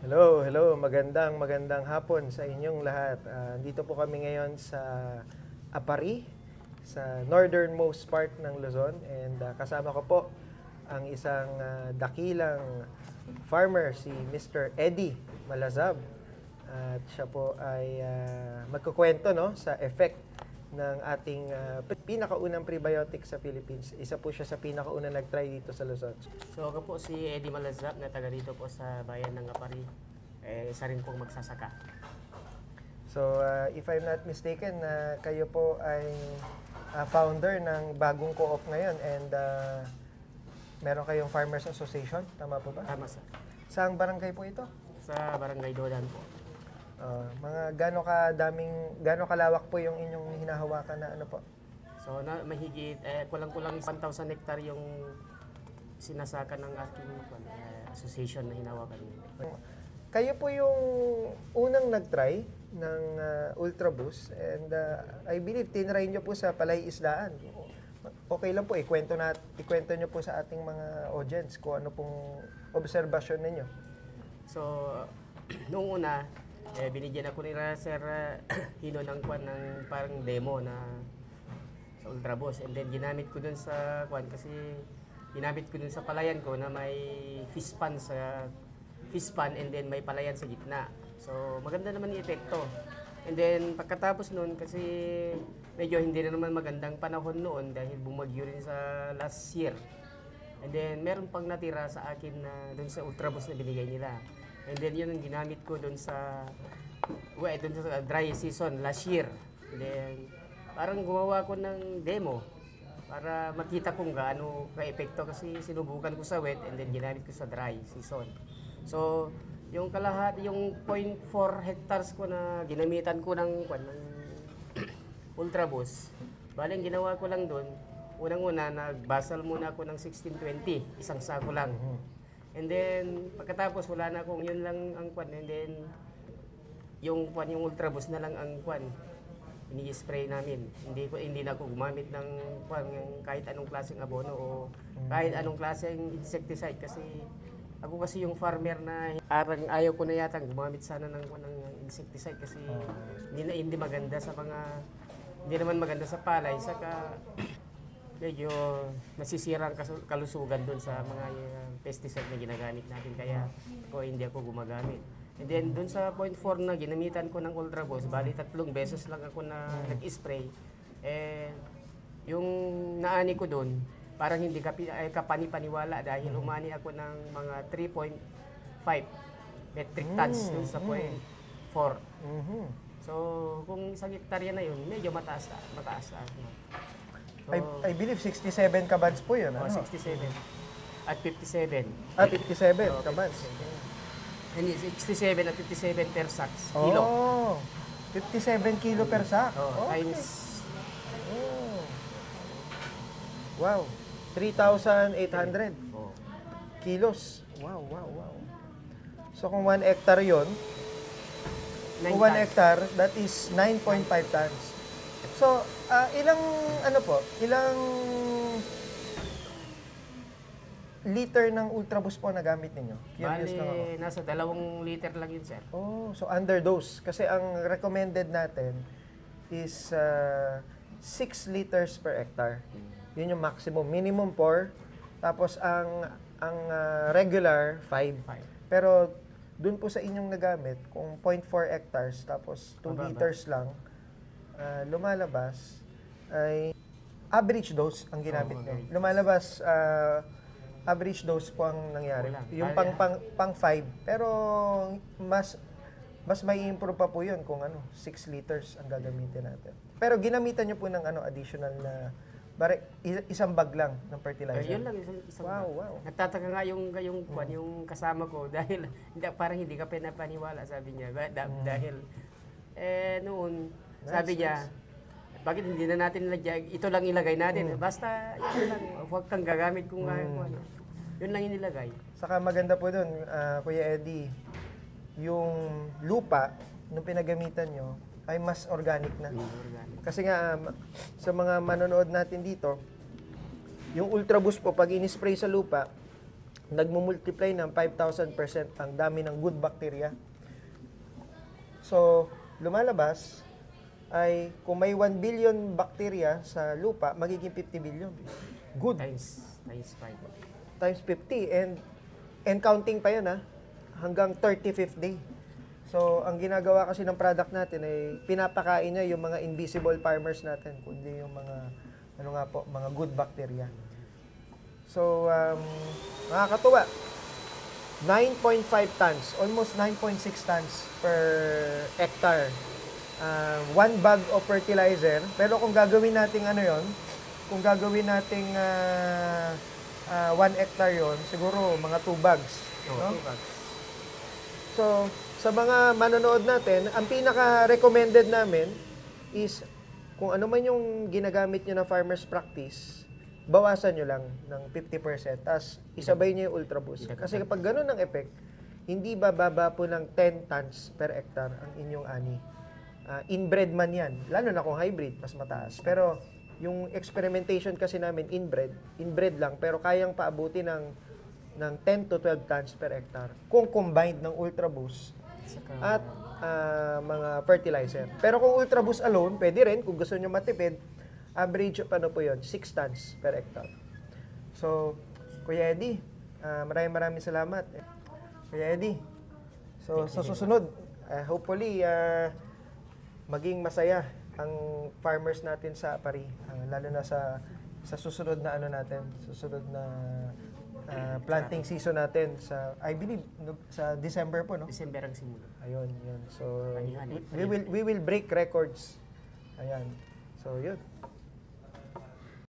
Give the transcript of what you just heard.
Hello. Magandang hapon sa inyong lahat. Dito po kami ngayon sa Apari, sa northernmost part ng Luzon. And kasama ko po ang isang dakilang farmer, si Mr. Eddie Malazab. At siya po ay magkukwento no, sa effect ng ating pinakaunang prebiotic sa Philippines. Isa po siya sa pinakaunang nag-try dito sa Luzon. So ako po si Eddie Malazap na taga dito po sa bayan ng Apari. Isa rin pong magsasaka. So, if I'm not mistaken, kayo po ay founder ng bagong co-op ngayon and meron kayong Farmers Association, tama po ba? Tama sir. Saang barangay po ito? Sa Barangay Dodan po. Mga gaano kalawak po yung inyong hinahawakan na ano po? So mahigit, kulang-kulang 1,000 hektar yung sinasaka ng aking association na hinawakan niya. Kayo po yung unang nag-try ng Ultra Boost and I believe tinry nyo po sa Palay Islaan. Okay lang po, ikwento nyo po sa ating mga audience kung ano pong obserbasyon ninyo. So noong una, binigyan ako ni Sir Hino ng parang demo na sa Ultra Boost, and then ginamit ko dun sa kasi ginamit ko dun sa palayan ko na may fish pan and then may palayan sa gitna. So maganda naman yung epekto. And then pagkatapos noon, kasi medyo hindi na naman magandang panahon noon dahil bumagyo rin sa last year. And then meron pang natira sa akin na dun sa Ultra Boost na binigay nila. And then yun ang ginamit ko dun sa dry season last year. And then parang gumawa ko ng demo para makita kung gaano ka-epekto, kasi sinubukan ko sa wet and then ginamit ko sa dry season. So yung yung 0.4 hectares ko na ginamitan ko ng Ultra Boost, bali ang ginawa ko lang doon, unang-una nagbasal muna ako ng 1620, isang sako lang. And then pagkatapos wala na akong, yun lang ang and then yung Ultra Boost na lang ang ini-spray namin. Hindi na ako gumamit ng kahit anong klaseng abono o kahit anong klaseng insecticide, kasi ako kasi yung farmer na parang ayaw ko na yata gumamit sana ng insecticide, kasi hindi maganda sa hindi naman maganda sa palay, saka medyo nasisira ang kalusugan doon sa mga pesticide na ginagamit natin, kaya hindi ako gumagamit. And then doon sa 0.4 na ginamitan ko ng Ultra Boost, bali 3 beses lang ako na nag-spray. Yung naani ko doon, parang hindi kapani-paniwala dahil umani ako ng mga 3.5 metric tons doon sa 0.4. So kung isang hektarya na yun, medyo mataas. So, I believe 67 kabans po yun. 67 at 57. 57 kabans. And 67 at 57 per sacks, kilo. 57 kilo per sack. Times. Wow. 3,800 kilos. Wow. So kung 1 hectare yun, kung 1 hectare, that is 9.5 tons. So, ilang liter ng Ultra Boost po na gamit ninyo? Curious lang ako. Nasa 2 liter lang yun, sir. So underdose. Kasi ang recommended natin is 6 liters per hectare. Yun yung maximum. Minimum 4. Tapos ang regular 5. Pero dun po sa inyong nagamit, kung 0.4 hectares, tapos 2 liters lang, lumalabas ay average dose ang ginamit nyo. Lumalabas average dose po ang nangyari. Yung pang 5. Pero mas may improve pa po yun kung 6 liters ang gagamitin natin. Pero ginamitan nyo po ng additional na isang bag lang ng fertilizer. Yun lang, isang bag. Wow. Nagtataka nga yung kasama ko dahil parang hindi ka pinapaniwala, sabi niya. Dahil noon, sabi niya, bakit hindi na natin ito lang ilagay natin? Basta yun lang, huwag kang gagamit kung yun lang inilagay. Saka maganda po dun, Kuya Eddie, yung lupa nung pinagamitan nyo ay mas organic na. Kasi nga, sa mga manonood natin dito, yung Ultra Boost po, pag in-spray sa lupa, nagmumultiply ng 5,000% ang dami ng good bacteria. So, lumalabas ay kung may 1 billion bacteria sa lupa, magiging 50 billion. Good. Times 5. Times 50 and counting pa yan hanggang 35th day. So, ang ginagawa kasi ng product natin ay pinapakain niya yung mga invisible farmers natin, kundi yung mga mga good bacteria. So, nakakatuwa. 9.5 tons, almost 9.6 tons per hectare. 1 bag of fertilizer. Pero kung gagawin nating kung gagawin nating 1 hectare yon, siguro mga 2 bags. No? 2 bags. So, sa mga manonood natin, ang pinaka-recommended namin is kung ano man yung ginagamit nyo na farmer's practice, bawasan nyo lang ng 50%, tapos isabay nyo yung Ultra Boost. Kasi kapag ganun ang effect, hindi bababa po ng 10 tons per hectare ang inyong ani. Inbred man yan, lalo na kung hybrid, mas mataas. Pero yung experimentation kasi namin, inbred lang, pero kayang paabuti ng 10 to 12 tons per hectare kung combined ng Ultra Boost at mga fertilizer. Pero kung Ultra Boost alone, pwede rin, kung gusto nyo matipid, average po yun, 6 tons per hectare. So, Kuya Eddie, maraming salamat. Kuya Eddie, so sa susunod, hopefully, maging masaya ang farmers natin sa Apari, lalo na sa susunod na susunod na planting season natin sa, I believe, sa December po, no? December ang simula. Ayun, yun. So, Ani-ani. we will break records. Ayan. So, yun.